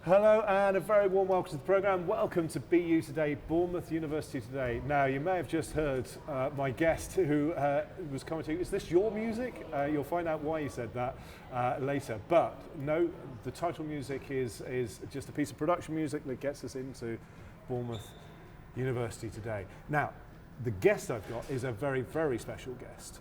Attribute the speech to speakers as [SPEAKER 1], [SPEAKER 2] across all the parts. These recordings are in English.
[SPEAKER 1] Hello and a very warm welcome to the programme. Welcome to BU Today, Bournemouth University Today. Now, you may have just heard my guest who was commenting, is this your music? You'll find out why he said that later. But no, the title music is just a piece of production music that gets us into Bournemouth University Today. Now, the guest I've got is a very, very special guest.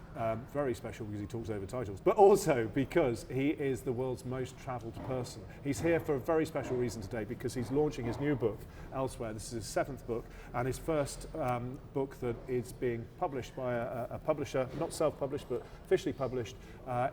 [SPEAKER 1] Very special because he talks over titles, but also because he is the world's most travelled person. He's here for a very special reason today because he's launching his new book, Elsewhere. This is his 7th book and his first book that is being published by a publisher, not self-published, but officially published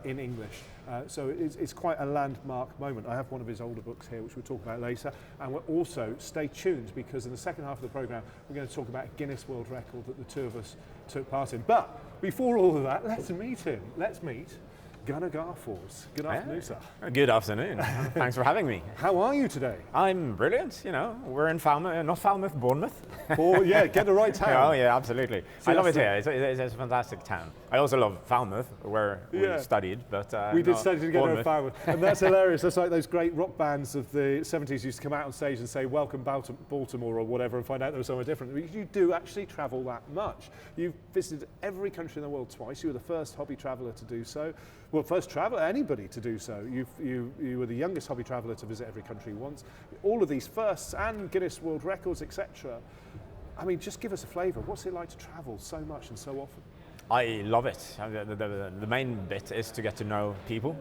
[SPEAKER 1] in English. So it's quite a landmark moment. I have one of his older books here, which we'll talk about later. And we're also, stay tuned, because in the second half of the programme, we're going to talk about a Guinness World Record that the two of us took part in. But before all of that, let's meet him. Let's meet Gunnar Garfors. Good afternoon, sir.
[SPEAKER 2] Good afternoon. Thanks for having me.
[SPEAKER 1] How are you today?
[SPEAKER 2] I'm brilliant. You know, we're in Falmouth, not Falmouth, Bournemouth.
[SPEAKER 1] Oh, yeah, get the right town.
[SPEAKER 2] Oh, yeah, absolutely.
[SPEAKER 1] See,
[SPEAKER 2] I love it here. It's a fantastic town. I also love Falmouth, where we studied, but
[SPEAKER 1] we did study together at
[SPEAKER 2] Bournemouth.
[SPEAKER 1] Falmouth, and that's hilarious. That's like those great rock bands of the 70s used to come out on stage and say, "Welcome Baltimore" or whatever, and find out they were somewhere different. You do actually travel that much. You've visited every country in the world twice. You were the first hobby traveller to do so. Well, first traveller, anybody to do so. You were the youngest hobby traveller to visit every country once. All of these firsts and Guinness World Records, etc. I mean, just give us a flavour. What's it like to travel so much and so often?
[SPEAKER 2] I love it. The main bit is to get to know people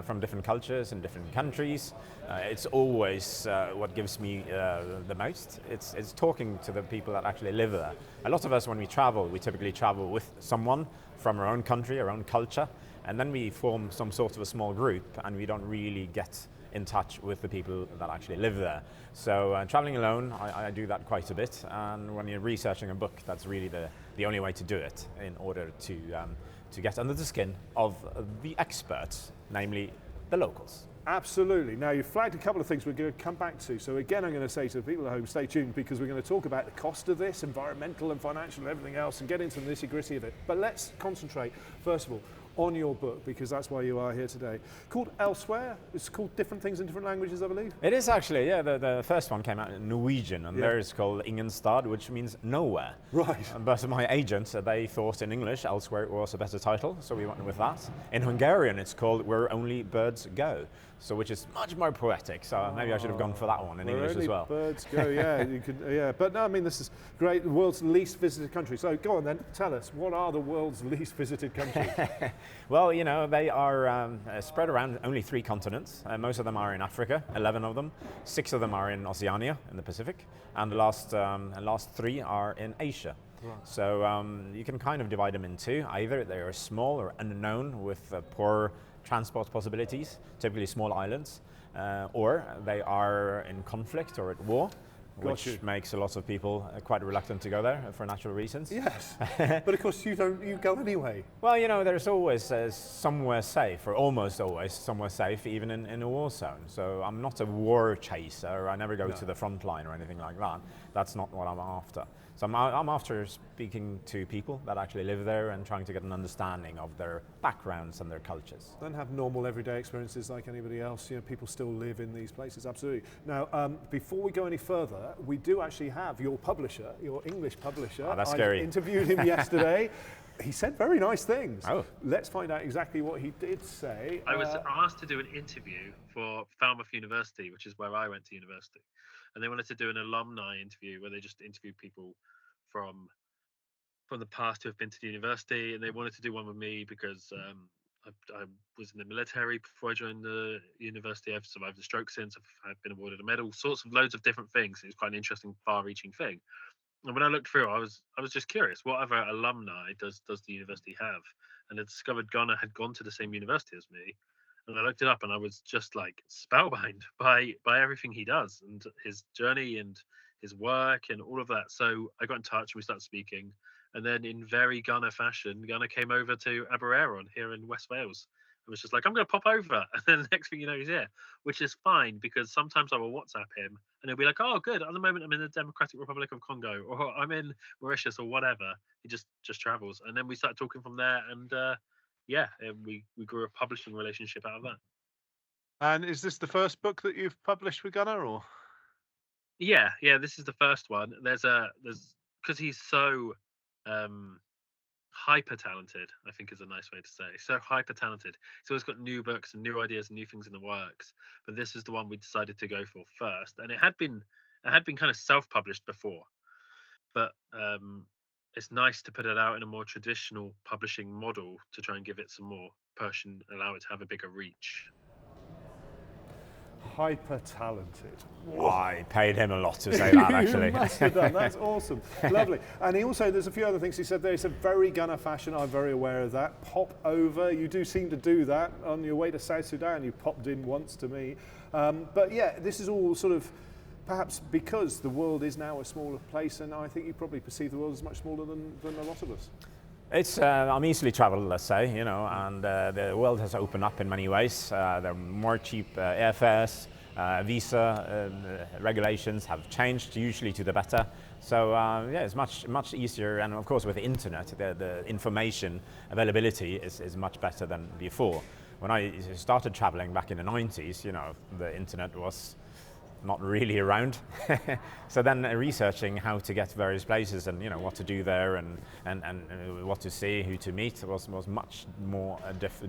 [SPEAKER 2] from different cultures and different countries. It's always what gives me the most. It's talking to the people that actually live there. A lot of us, when we typically travel with someone from our own country, our own culture, and then we form some sort of a small group, and we don't really get in touch with the people that actually live there. So traveling alone, I do that quite a bit, and when you're researching a book, that's really the only way to do it in order to get under the skin of the experts, namely the locals.
[SPEAKER 1] Absolutely. Now, you've flagged a couple of things we're going to come back to. So again, I'm going to say to the people at home, stay tuned, because we're going to talk about the cost of this, environmental and financial and everything else, and get into the nitty-gritty of it. But let's concentrate, first of all, on your book, because that's why you are here today. Called Elsewhere. It's called different things in different languages, I believe.
[SPEAKER 2] It is actually, yeah. The first one came out in Norwegian, and there it's called Ingen stad, which means nowhere.
[SPEAKER 1] Right.
[SPEAKER 2] But my agents, they thought in English Elsewhere was a better title, so we went with that. In Hungarian, it's called Where Only Birds Go, so which is much more poetic. So maybe I should have gone for that one in English as well.
[SPEAKER 1] Birds go, yeah. You could, yeah. But no, I mean, this is great. The world's least visited country. So go on then, tell us, what are the world's least visited countries?
[SPEAKER 2] Well, you know, they are spread around only 3 continents. Most of them are in Africa, 11 of them. 6 of them are in Oceania, in the Pacific, and the last 3 are in Asia. Right. So you can kind of divide them in 2. Either they are small or unknown with poor transport possibilities, typically small islands, or they are in conflict or at war, which makes a lot of people quite reluctant to go there for natural reasons.
[SPEAKER 1] Yes, but of course you go anyway.
[SPEAKER 2] Well, you know, there's always somewhere safe, or almost always somewhere safe, even in a war zone. So I'm not a war chaser. I never go to the front line or anything like that. That's not what I'm after. So I'm after speaking to people that actually live there and trying to get an understanding of their backgrounds and their cultures.
[SPEAKER 1] Don't have normal everyday experiences like anybody else. You know, people still live in these places, absolutely. Now, before we go any further, we do actually have your publisher, your English publisher.
[SPEAKER 2] Oh, that's scary.
[SPEAKER 1] I interviewed him yesterday. He said very nice things.
[SPEAKER 2] Oh.
[SPEAKER 1] Let's find out exactly what he did say.
[SPEAKER 3] I was asked to do an interview for Falmouth University, which is where I went to university. And they wanted to do an alumni interview where they just interview people from the past who have been to the university. And they wanted to do one with me because I was in the military before I joined the university. I've survived a stroke since. I've been awarded a medal, loads of different things. It was quite an interesting, far-reaching thing. And when I looked through, I was just curious, what other alumni does the university have? And I discovered Gunnar had gone to the same university as me. And I looked it up, and I was just like spellbound by everything he does and his journey and his work and all of that. So I got in touch and we started speaking. And then in very Gunnar fashion, Gunnar came over to Aberavon here in West Wales. I was just like, I'm going to pop over. And then the next thing you know, he's here, which is fine because sometimes I will WhatsApp him and he'll be like, oh, good. At the moment, I'm in the Democratic Republic of Congo or I'm in Mauritius or whatever. He just travels. And then we started talking from there. And we grew a publishing relationship out of that.
[SPEAKER 1] And is this the first book that you've published with Gunnar, or?
[SPEAKER 3] Yeah. This is the first one. There's because he's so um, hyper talented. I think is a nice way to say. So hyper talented. He's always got new books and new ideas and new things in the works. But this is the one we decided to go for first, and it had been kind of self published before, but it's nice to put it out in a more traditional publishing model to try and give it some more push and allow it to have a bigger reach.
[SPEAKER 1] Hyper talented.
[SPEAKER 2] I paid him a lot to say that, actually.
[SPEAKER 1] You must have done. That's awesome. Lovely. And he also, there's a few other things he said there. He said very Gunnar fashion. I'm very aware of that. Pop over. You do seem to do that on your way to South Sudan. You popped in once to me. But yeah, this is all sort of perhaps because the world is now a smaller place, and I think you probably perceive the world as much smaller than a lot of us.
[SPEAKER 2] It's I'm easily traveled, let's say, and the world has opened up in many ways. There are more cheap airfares, visa regulations have changed, usually to the better. So yeah, it's much easier, and of course with the internet, the information availability is much better than before. When I started traveling back in the 90s, the internet was not really around. So then researching how to get to various places and what to do there and what to see, who to meet was much more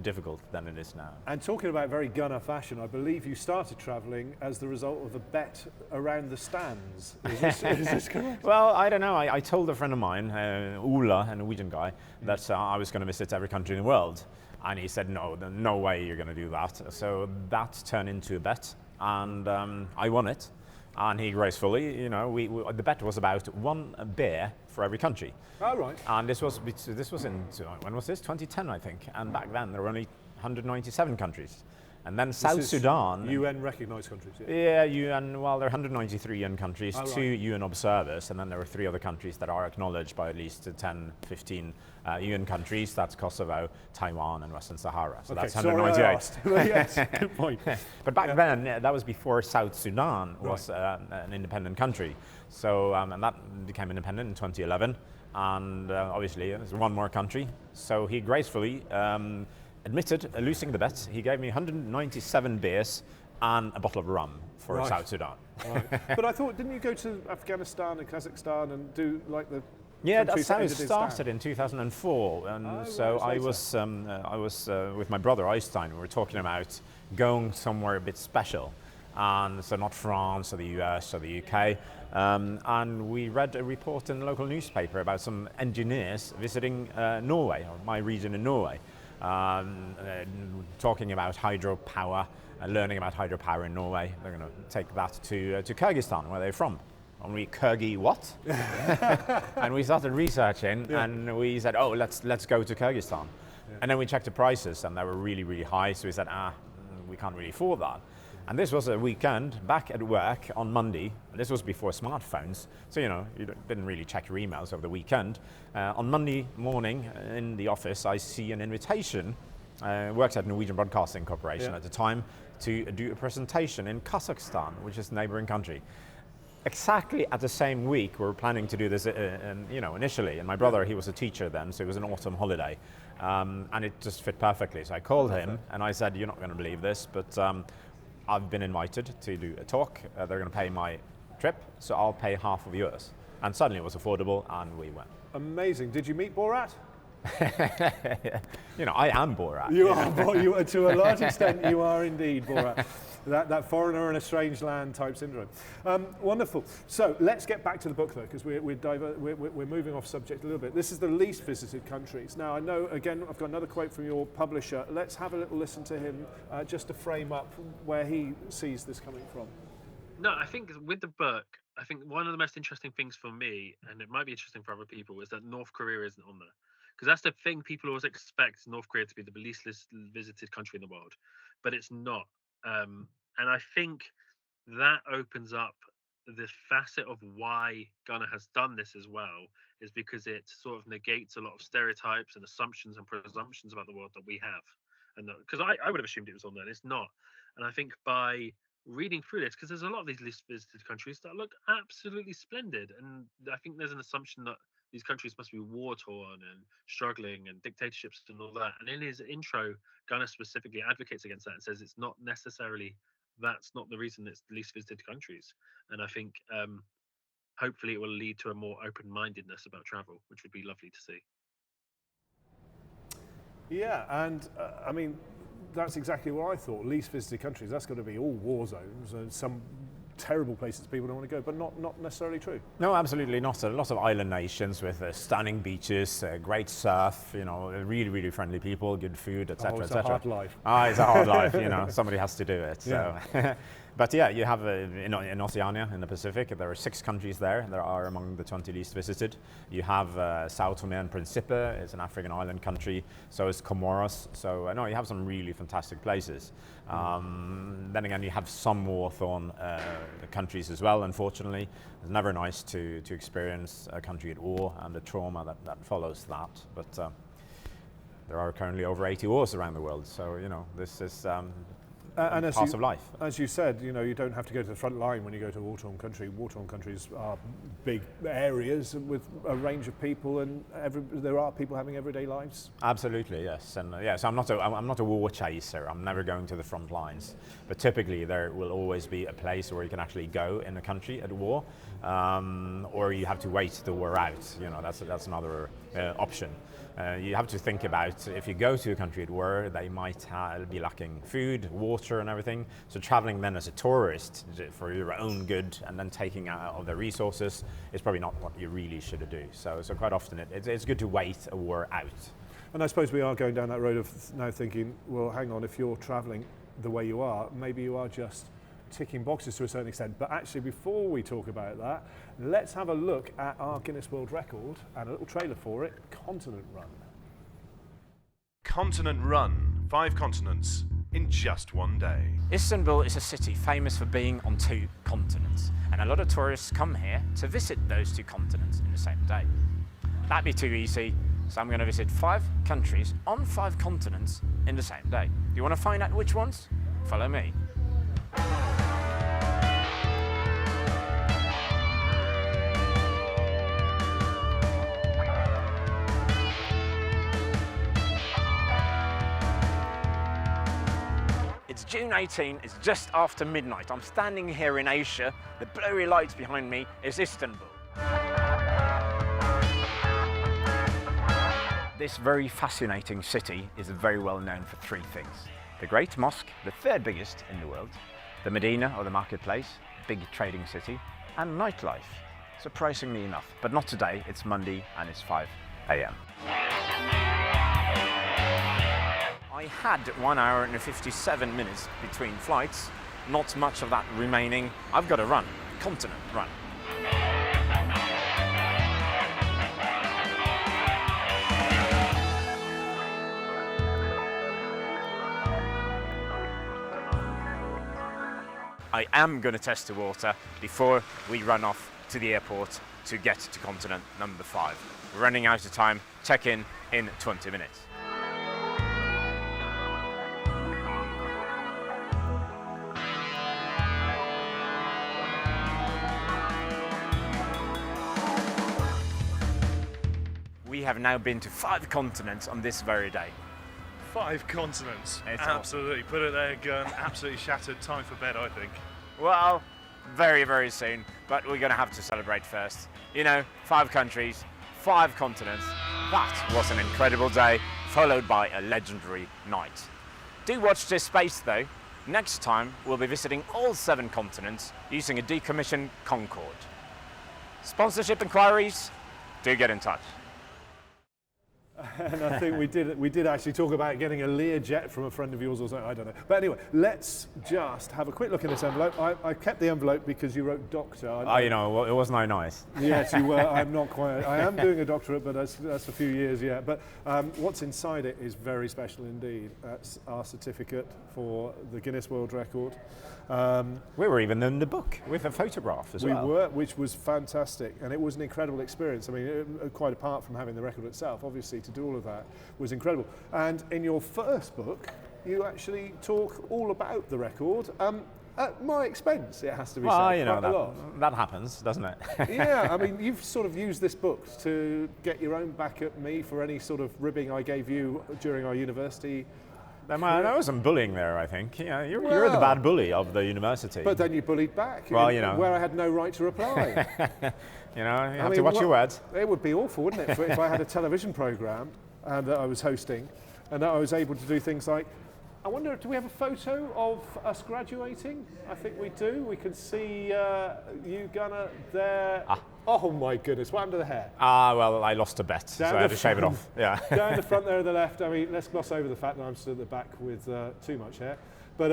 [SPEAKER 2] difficult than it is now.
[SPEAKER 1] And talking about very Gunnar fashion, I believe you started travelling as the result of the bet around the stands. Is this correct?
[SPEAKER 2] Well, I don't know. I told a friend of mine, Ola, a Norwegian guy, that I was going to visit every country in the world. And he said, no way you're going to do that. So that turned into a bet. And I won it, and he gracefully, the bet was about one beer for every country.
[SPEAKER 1] Oh, right.
[SPEAKER 2] And this was in, when was this? 2010, I think. And back then there were only 197 countries. And then South Sudan.
[SPEAKER 1] UN recognised countries.
[SPEAKER 2] Yeah, UN. Well, there are 193 UN countries,
[SPEAKER 1] right.
[SPEAKER 2] 2 UN observers, and then there are 3 other countries that are acknowledged by at least 10, 15 UN countries. That's Kosovo, Taiwan, and Western Sahara. So
[SPEAKER 1] okay,
[SPEAKER 2] that's 198.
[SPEAKER 1] Sorry, yes, good point.
[SPEAKER 2] But back then, that was before South Sudan was an independent country. So, and that became independent in 2011. And obviously, there's one more country. So he gracefully admitted losing the bet. He gave me 197 beers and a bottle of rum for South Sudan.
[SPEAKER 1] Right. But I thought, didn't you go to Afghanistan and Kazakhstan and do like the?
[SPEAKER 2] Yeah, that's how it started in 2004, and I was with my brother Einstein. We were talking about going somewhere a bit special, and so not France or the US or the UK. And we read a report in the local newspaper about some engineers visiting Norway, or my region in Norway. Talking about hydropower and learning about hydropower in Norway. They're going to take that to Kyrgyzstan, where they're from. Only Kyrgy what? And we started researching, and we said, oh, let's go to Kyrgyzstan. Yeah. And then we checked the prices, and they were really, really high. So we said, we can't really afford that. And this was a weekend, back at work on Monday. This was before smartphones, so you didn't really check your emails over the weekend. On Monday morning in the office, I see an invitation. Worked at Norwegian Broadcasting Corporation at the time to do a presentation in Kazakhstan, which is a neighboring country. Exactly at the same week, we were planning to do this, initially. And my brother, he was a teacher then, so it was an autumn holiday, and it just fit perfectly. So I called him and I said, "You're not going to believe this, but I've been invited to do a talk. They're going to pay my trip, so I'll pay half of yours." And suddenly it was affordable, and we went.
[SPEAKER 1] Amazing. Did you meet Borat?
[SPEAKER 2] I am Borat.
[SPEAKER 1] You are, to a large extent, you are indeed Borat. That foreigner in a strange land type syndrome. Wonderful. So let's get back to the book, though, because we're moving off subject a little bit. This is the least visited countries. Now, I know, again, I've got another quote from your publisher. Let's have a little listen to him just to frame up where he sees this coming from.
[SPEAKER 3] No, I think with the book, I think one of the most interesting things for me, and it might be interesting for other people, is that North Korea isn't on there. Because that's the thing people always expect North Korea to be the least visited country in the world, but it's not. And I think that opens up the facet of why Gunnar has done this as well, is because it sort of negates a lot of stereotypes and assumptions and presumptions about the world that we have. And because I would have assumed it was on there, and it's not. And I think by reading through this, because there's a lot of these least visited countries that look absolutely splendid, and I think there's an assumption that these countries must be war torn and struggling and dictatorships and all that. And in his intro, Gunnar specifically advocates against that and says it's not necessarily, that's not the reason it's the least visited countries. And I think hopefully it will lead to a more open-mindedness about travel, which would be lovely to see.
[SPEAKER 1] Yeah, and I mean, that's exactly what I thought. Least visited countries, that's got to be all war zones and some terrible places people don't want to go, but not necessarily true.
[SPEAKER 2] No, absolutely not. A lot of island nations with stunning beaches, great surf, really, really friendly people, good food, etc.,
[SPEAKER 1] It's a hard life.
[SPEAKER 2] It's a hard life, somebody has to do it. So.
[SPEAKER 1] Yeah.
[SPEAKER 2] But yeah, you have in Oceania, in the Pacific, there are 6 countries there. There are among the 20 least visited. You have Sao Tome and Principe, it's an African island country. So is Comoros. So no, you have some really fantastic places. Then again, you have some war-torn countries as well, unfortunately. It's never nice to experience a country at war and the trauma that follows that. But there are currently over 80 wars around the world. So, this is
[SPEAKER 1] and
[SPEAKER 2] part of life.
[SPEAKER 1] As you said, you don't have to go to the front line when you go to a war-torn country. War-torn countries are big areas with a range of people, and there are people having everyday lives.
[SPEAKER 2] Absolutely, yes. And so I'm not a war chaser. I'm never going to the front lines. But typically, there will always be a place where you can actually go in a country at war, or you have to wait the war out. That's another option. You have to think about, if you go to a country at war, they might be lacking food, water and everything. So traveling then as a tourist for your own good and then taking out of their resources is probably not what you really should do. So quite often it's good to wait a war out.
[SPEAKER 1] And I suppose we are going down that road of now thinking, well, hang on, if you're traveling the way you are, maybe you are just ticking boxes to a certain extent. But actually, before we talk about that, let's have a look at our Guinness World Record and a little trailer for it, Continent Run.
[SPEAKER 4] Continent Run, 5 continents in just one day.
[SPEAKER 5] Istanbul is a city famous for being on 2 continents, and a lot of tourists come here to visit those 2 continents in the same day. That'd be too easy, so I'm going to visit 5 countries on 5 continents in the same day. Do you want to find out which ones? Follow me. It's June 18, it's just after midnight. I'm standing here in Asia. The blurry lights behind me is Istanbul. This very fascinating city is very well known for 3 things. The Great Mosque, the 3rd biggest in the world, the Medina or the marketplace, big trading city, and nightlife, surprisingly enough. But not today, it's Monday and it's 5 a.m. I had 1 hour and 57 minutes between flights, not much of that remaining. I've got to run, continent run. I am going to test the water before we run off to the airport to get to continent number 5. We're running out of time. Check in 20 minutes. We have now been to 5 continents on this very day.
[SPEAKER 4] 5 continents.
[SPEAKER 5] It's
[SPEAKER 4] absolutely. Put it there, Gun. Absolutely shattered. Time for bed, I think.
[SPEAKER 5] Well, very, very soon, but we're going to have to celebrate first. 5 countries, 5 continents. That was an incredible day, followed by a legendary night. Do watch this space, though. Next time, we'll be visiting all 7 continents using a decommissioned Concorde. Sponsorship inquiries? Do get in touch.
[SPEAKER 1] And I think we did actually talk about getting a Learjet from a friend of yours or something, I don't know. But anyway, let's just have a quick look in this envelope. I kept the envelope because you wrote doctor.
[SPEAKER 2] It wasn't very nice.
[SPEAKER 1] Yes, you were. I'm not quite. I am doing a doctorate, but that's a few years yet. But what's inside it is very special indeed. That's our certificate for the Guinness World Record.
[SPEAKER 2] We were even in the book with a photograph as well.
[SPEAKER 1] We were, which was fantastic, and it was an incredible experience. I mean, quite apart from having the record itself, obviously to do all of that was incredible. And in your first book, you actually talk all about the record. At my expense, it has to be
[SPEAKER 2] Well,
[SPEAKER 1] said,
[SPEAKER 2] you know,
[SPEAKER 1] quite a lot.
[SPEAKER 2] that happens, doesn't it?
[SPEAKER 1] Yeah, I mean, you've sort of used this book to get your own back at me for any sort of ribbing I gave you during our university.
[SPEAKER 2] There was some bullying there, I think. Yeah, you're the bad bully of the university.
[SPEAKER 1] But then you bullied back,
[SPEAKER 2] well, you know,
[SPEAKER 1] where I had no right to reply.
[SPEAKER 2] you know, you have to watch your words.
[SPEAKER 1] It would be awful, wouldn't it, if I had a television programme that I was hosting and that I was able to do things like, I wonder, do we have a photo of us graduating? I think we do. We can see you, Gunnar, there. Oh my goodness, what happened to the hair?
[SPEAKER 2] Well, I lost a bet, so I had to shave it off. Yeah.
[SPEAKER 1] Down the front there on the left, I mean, let's gloss over the fact that I'm stood at the back with too much hair. But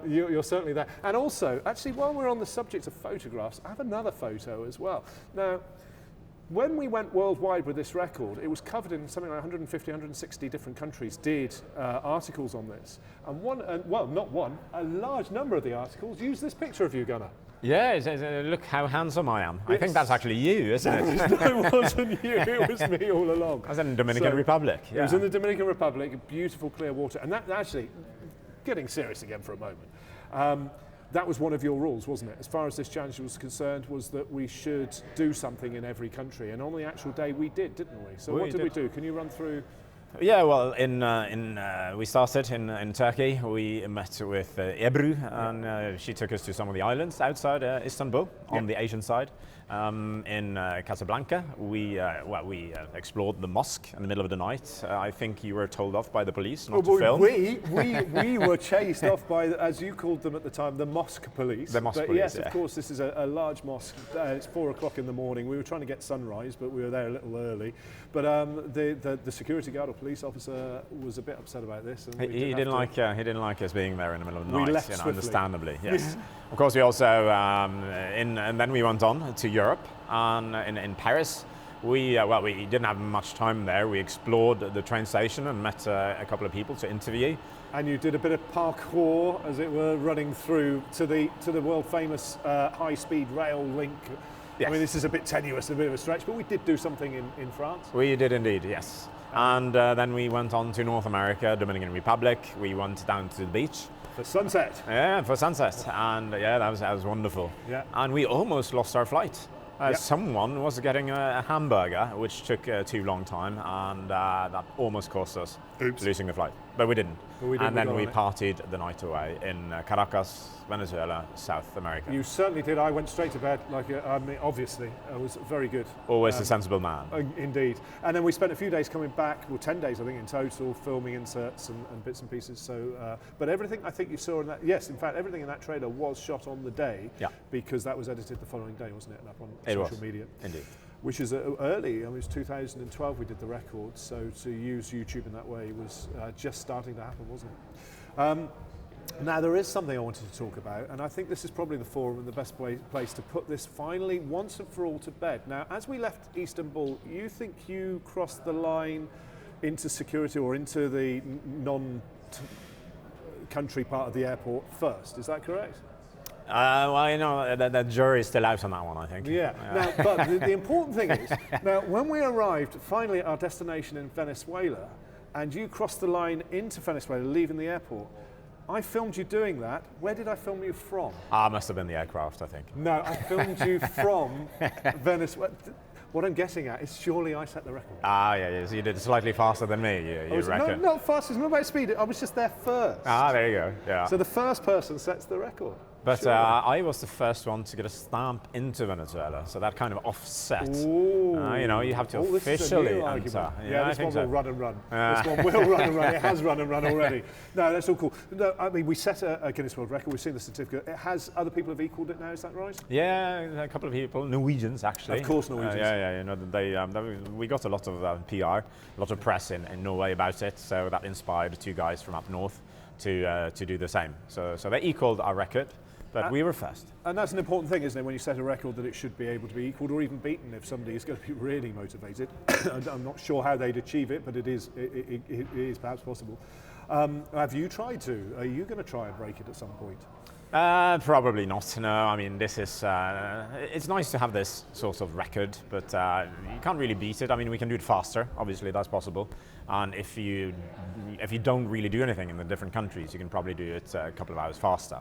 [SPEAKER 1] you're certainly there. And also, actually, while we're on the subject of photographs, I have another photo as well. Now, when we went worldwide with this record, it was covered in something like 150, 160 different countries did articles on this. And a large number of the articles used this picture of you, Gunnar.
[SPEAKER 2] Yeah, look how handsome I am. I think that's actually you, isn't it?
[SPEAKER 1] No, it wasn't you, it was me all along.
[SPEAKER 2] I was in the Dominican Republic. Yeah.
[SPEAKER 1] It was in the Dominican Republic, beautiful clear water. And that actually, getting serious again for a moment, that was one of your rules, wasn't it? As far as this challenge was concerned, was that we should do something in every country. And on the actual day we did, didn't we? So what did we do? Can you run through?
[SPEAKER 2] Yeah, well, we started in Turkey. We met with Ebru, and she took us to some of the islands outside Istanbul on the Asian side. In Casablanca, we explored the mosque in the middle of the night. I think you were told off by the police not to film.
[SPEAKER 1] We were chased off by, as you called them at the time, the mosque police.
[SPEAKER 2] The mosque
[SPEAKER 1] but
[SPEAKER 2] police,
[SPEAKER 1] yes, of course, this is a large mosque. It's 4 o'clock in the morning. We were trying to get sunrise, but we were there a little early. But the security guard or police officer was a bit upset about this. And
[SPEAKER 2] he didn't like us being there in the middle of the night.
[SPEAKER 1] We left swiftly.
[SPEAKER 2] Understandably, yes. Of course, we also and then we went on to Europe, and in Paris. We didn't have much time there. We explored the train station and met a couple of people to interview.
[SPEAKER 1] And you did a bit of parkour, as it were, running through to the world famous high-speed rail link.
[SPEAKER 2] Yes.
[SPEAKER 1] I mean, this is a bit tenuous, a bit of a stretch, but we did do something in France.
[SPEAKER 2] We did indeed, yes. And then we went on to North America, Dominican Republic. We went down to the beach.
[SPEAKER 1] For sunset.
[SPEAKER 2] Yeah, for sunset. And yeah, that was wonderful.
[SPEAKER 1] Yeah.
[SPEAKER 2] And we almost lost our flight. Someone was getting a hamburger, which took too long time, and that almost cost us losing the flight. But we didn't. And then we partied the night away in Caracas, Venezuela, South America.
[SPEAKER 1] You certainly did. I went straight to bed. Obviously, I was very good.
[SPEAKER 2] Always a sensible man.
[SPEAKER 1] Indeed. And then we spent a few days coming back, 10 days I think in total, filming inserts and bits and pieces. So, but everything I think you saw in that, yes, in fact, everything in that trailer was shot on the day, because that was edited the following day, wasn't it? And up on social media.
[SPEAKER 2] Indeed.
[SPEAKER 1] Which is early. I mean, it was 2012 we did the record, so to use YouTube in that way was just starting to happen, wasn't it? Now, there is something I wanted to talk about, and I think this is probably the forum and the best place to put this finally, once and for all, to bed. Now, as we left Istanbul, you think you crossed the line into security or into the non-country part of the airport first, is that correct?
[SPEAKER 2] Well, you know, the jury's still out on that one, I think.
[SPEAKER 1] Yeah. Now, but the important thing is, now, when we arrived finally at our destination in Venezuela, and you crossed the line into Venezuela, leaving the airport, I filmed you doing that. Where did I film you from?
[SPEAKER 2] Must have been the aircraft, I think.
[SPEAKER 1] No, I filmed you from Venezuela. What I'm guessing at is surely I set the record.
[SPEAKER 2] Yeah, so you did slightly faster than me, you reckon?
[SPEAKER 1] No, not fast, it's not about speed. I was just there first.
[SPEAKER 2] There you go, yeah.
[SPEAKER 1] So the first person sets the record.
[SPEAKER 2] But I was the first one to get a stamp into Venezuela, so that kind of offset. You know, you have to officially enter.
[SPEAKER 1] Yeah, this one will run and run. This one will run and run. It has run and run already. No, that's all cool. No, I mean, we set a Guinness World Record. We've seen the certificate. It has, other people have equaled it now, is that right?
[SPEAKER 2] Yeah, a couple of people, Norwegians actually.
[SPEAKER 1] Of course, Norwegians.
[SPEAKER 2] Yeah, you know, we got a lot of PR, a lot of press in Norway about it, so that inspired 2 guys from up north to do the same. So they equaled our record. But we were first.
[SPEAKER 1] And that's an important thing, isn't it, when you set a record, that it should be able to be equalled or even beaten if somebody is going to be really motivated. I'm not sure how they'd achieve it, but it is perhaps possible. Have you tried to? Are you going to try and break it at some point?
[SPEAKER 2] Probably not. No, I mean this is. It's nice to have this sort of record, but you can't really beat it. I mean, we can do it faster. Obviously, that's possible. And if you don't really do anything in the different countries, you can probably do it a couple of hours faster.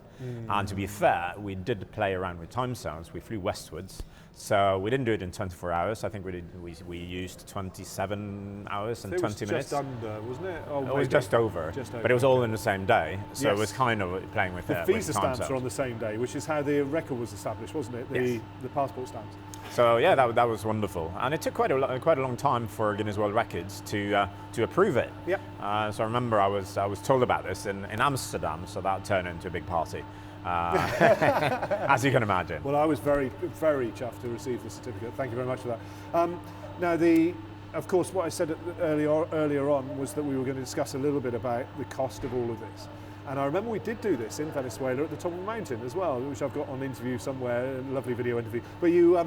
[SPEAKER 2] And to be fair, we did play around with time zones. We flew westwards, so we didn't do it in 24 hours. I think we used 27 hours and 20 minutes.
[SPEAKER 1] Just under, wasn't it? Oh,
[SPEAKER 2] it was just over, but it was all in the same day, so
[SPEAKER 1] Yes.
[SPEAKER 2] it was kind of playing with
[SPEAKER 1] the
[SPEAKER 2] with
[SPEAKER 1] visa
[SPEAKER 2] time
[SPEAKER 1] stamps
[SPEAKER 2] zones.
[SPEAKER 1] are on the same day, which is how the record was established, wasn't it?
[SPEAKER 2] Yes.
[SPEAKER 1] The passport stamps.
[SPEAKER 2] So yeah, that was wonderful, and it took quite a long time for Guinness World Records to approve it.
[SPEAKER 1] Yeah.
[SPEAKER 2] So I remember I was told about this in Amsterdam, so that turned into a big party, as you can imagine.
[SPEAKER 1] Well, I was very, very chuffed to receive the certificate. Thank you very much for that. Now, of course, what I said earlier on was that we were going to discuss a little bit about the cost of all of this. And I remember we did do this in Venezuela at the top of the mountain as well, which I've got on interview somewhere, a lovely video interview. But you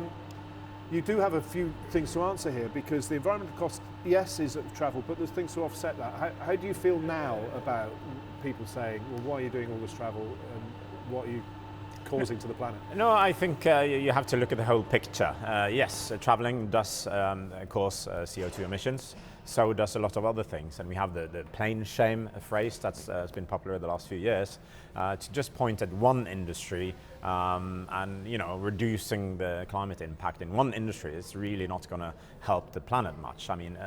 [SPEAKER 1] do have a few things to answer here, because the environmental cost, yes, is of travel, but there's things to offset that. How do you feel now about people saying, well, why are you doing all this travel and what are you causing to the planet?
[SPEAKER 2] No, I think you have to look at the whole picture. Yes, traveling does cause CO2 emissions. So does a lot of other things, and we have the plane shame phrase that's been popular the last few years, to just point at one industry and reducing the climate impact in one industry is really not going to help the planet much. I mean,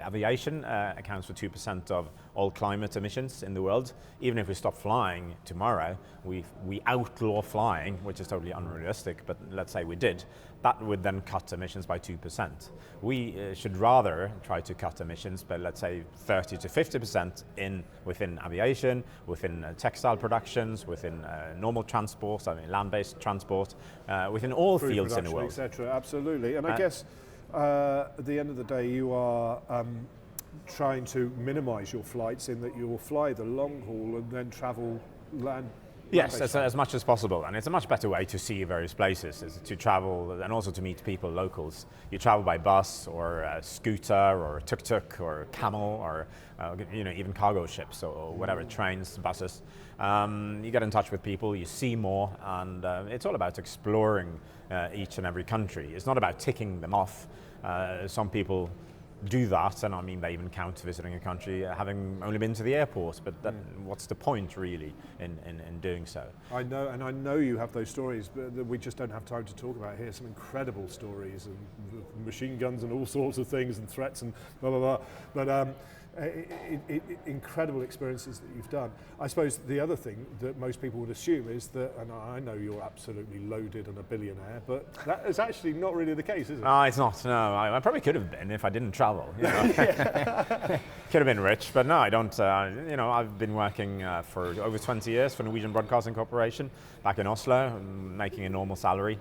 [SPEAKER 2] aviation accounts for 2% of all climate emissions in the world. Even if we stop flying tomorrow, we outlaw flying, which is totally unrealistic, but let's say we did. That would then cut emissions by 2%. We should rather try to cut emissions by, let's say, 30 to 50% within aviation, within textile productions, within normal transport, I mean land-based transport, within all
[SPEAKER 1] Food
[SPEAKER 2] fields in the world.
[SPEAKER 1] Etc. Absolutely. And I guess at the end of the day, you are trying to minimise your flights in that you will fly the long haul and then travel land.
[SPEAKER 2] Yes, as much as possible, and it's a much better way to see various places, is to travel and also to meet people, locals. You travel by bus or a scooter or a tuk-tuk or a camel or even cargo ships or whatever, trains, buses. You get in touch with people, you see more, and it's all about exploring each and every country. It's not about ticking them off. Some people do that, and I mean they even count visiting a country having only been to the airport, but what's the point really in doing so? I
[SPEAKER 1] know you have those stories, but we just don't have time to talk about here. Some incredible stories and machine guns and all sorts of things and threats and blah blah blah. But incredible experiences that you've done. I suppose the other thing that most people would assume is that, and I know you're absolutely loaded and a billionaire, but that is actually not really the case, is it?
[SPEAKER 2] No, it's not. No, I probably could have been if I didn't travel. Could have been rich, but no, I don't. I've been working for over 20 years for Norwegian Broadcasting Corporation back in Oslo, making a normal salary.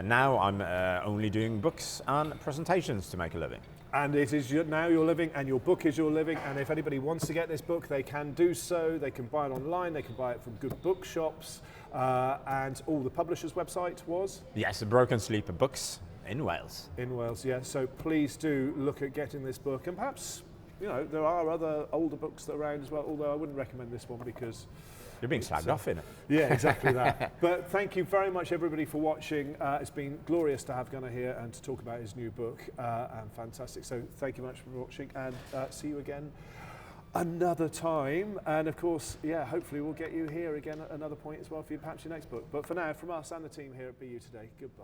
[SPEAKER 2] Now I'm only doing books and presentations to make a living.
[SPEAKER 1] And it is now your living, and your book is your living. And if anybody wants to get this book, they can do so. They can buy it online. They can buy it from good bookshops. And all the publisher's website was?
[SPEAKER 2] Yes, Broken Sleeper Books in Wales.
[SPEAKER 1] In Wales, yes. So please do look at getting this book. And perhaps, there are other older books that are around as well, although I wouldn't recommend this one because
[SPEAKER 2] you're being slagged off in it.
[SPEAKER 1] Yeah, exactly that. But thank you very much, everybody, for watching. It's been glorious to have Gunnar here and to talk about his new book, and fantastic. So thank you much for watching, and see you again another time. And of course, hopefully we'll get you here again at another point as well for perhaps your next book. But for now, from us and the team here at BU Today, goodbye.